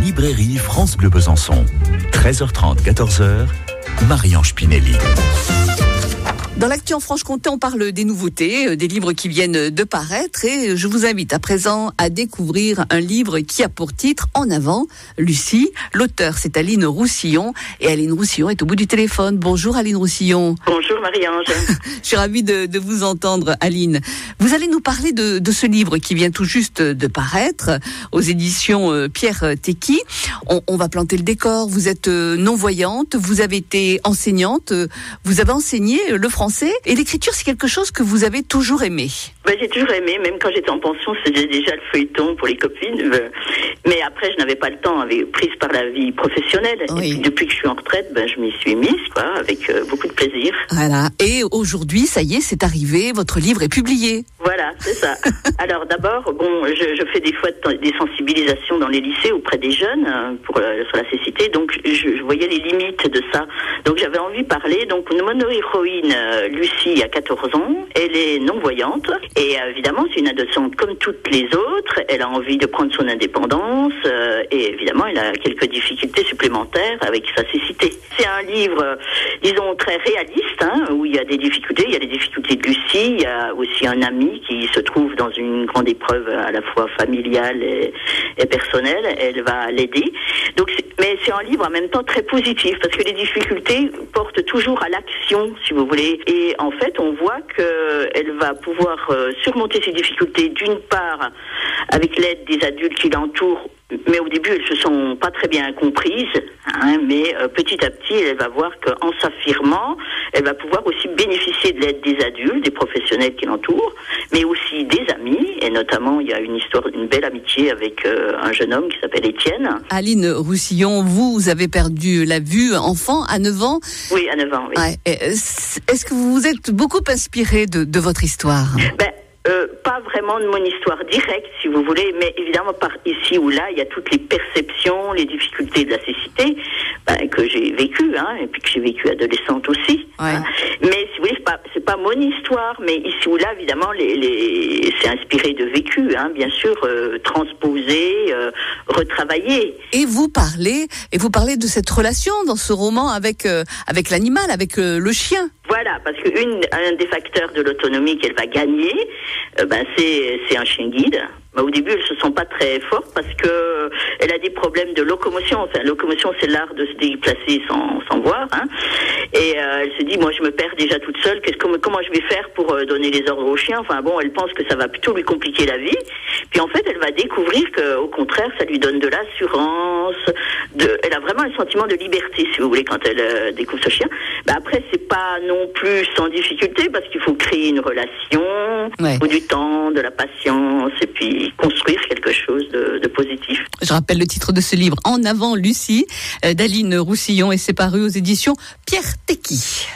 librairie France Bleu Besançon. 13h30, 14h, Marie-Ange Pinelli. Dans l'actu en Franche-Comté, on parle des nouveautés, des livres qui viennent de paraître, et je vous invite à présent à découvrir un livre qui a pour titre En avant, Lucie. L'auteur, c'est Aline Roussillon, et Aline Roussillon est au bout du téléphone. Bonjour Aline Roussillon. Bonjour Marie-Ange. Je suis ravie de vous entendre, Aline. Vous allez nous parler de ce livre qui vient tout juste de paraître aux éditions Pierre Tecky. On va planter le décor. Vous êtes non-voyante, vous avez été enseignante, vous avez enseigné le français, et l'écriture, c'est quelque chose que vous avez toujours aimé. J'ai toujours aimé, même quand j'étais en pension, c'était déjà le feuilleton pour les copines. Mais après, je n'avais pas le temps, prise par la vie professionnelle. Oui. Et puis, depuis que je suis en retraite, je m'y suis mise, avec beaucoup de plaisir. Voilà. Et aujourd'hui, ça y est, c'est arrivé, votre livre est publié. Voilà, c'est ça. Alors d'abord, je fais des fois des sensibilisations dans les lycées auprès des jeunes sur la cécité, donc je voyais les limites de ça. Donc j'avais envie de parler. Donc une mono-héroïne, Lucie, a 14 ans, elle est non-voyante, et évidemment c'est une adolescente comme toutes les autres. Elle a envie de prendre son indépendance, et évidemment elle a quelques difficultés supplémentaires avec sa cécité. C'est un livre, disons, très réaliste, où il y a des difficultés. Il y a les difficultés de Lucie, il y a aussi un ami qui se trouve dans une grande épreuve à la fois familiale et personnelle. Elle va l'aider. Donc, mais c'est un livre en même temps très positif, parce que les difficultés portent toujours à l'action, si vous voulez. Et en fait, on voit qu'elle va pouvoir surmonter ces difficultés, d'une part avec l'aide des adultes qui l'entourent. Mais au début, elles se sont pas très bien comprises, mais petit à petit, elle va voir qu'en s'affirmant, elle va pouvoir aussi bénéficier de l'aide des adultes, des professionnels qui l'entourent, mais aussi des amis, et notamment, il y a une belle amitié avec un jeune homme qui s'appelle Étienne. Aline Roussillon, vous avez perdu la vue enfant à 9 ans. Oui, à 9 ans, oui. Ouais. Est-ce que vous vous êtes beaucoup inspiré de votre histoire ? Pas vraiment de mon histoire directe, si vous voulez, mais évidemment par ici ou là, il y a toutes les perceptions, les difficultés de la cécité que j'ai vécues, et puis que j'ai vécu adolescente aussi. Ouais. Mais si vous voulez, c'est pas mon histoire, mais ici ou là, évidemment, c'est inspiré de vécu, bien sûr, transposé, retravaillé. Et vous parlez de cette relation dans ce roman avec l'animal, avec le chien. Voilà, parce que un des facteurs de l'autonomie qu'elle va gagner, c'est un chien guide. Au début, elle se sent pas très forte parce que elle a des problèmes de locomotion. Enfin, locomotion, c'est l'art de se déplacer sans voir. Et elle se dit, moi, je me perds déjà toute seule. Comment je vais faire pour donner les ordres au chien ? Enfin bon, elle pense que ça va plutôt lui compliquer la vie. Puis en fait, elle va découvrir qu'au contraire, ça lui donne de l'assurance. Elle a vraiment un sentiment de liberté, si vous voulez, quand elle découvre ce chien. Après, c'est pas non plus sans difficulté parce qu'il faut créer une relation, il faut du temps, de la patience, et puis construire quelque chose de positif. Je rappelle le titre de ce livre, En avant Lucie, d'Aline Roussillon, et c'est paru aux éditions Pierre Tecky.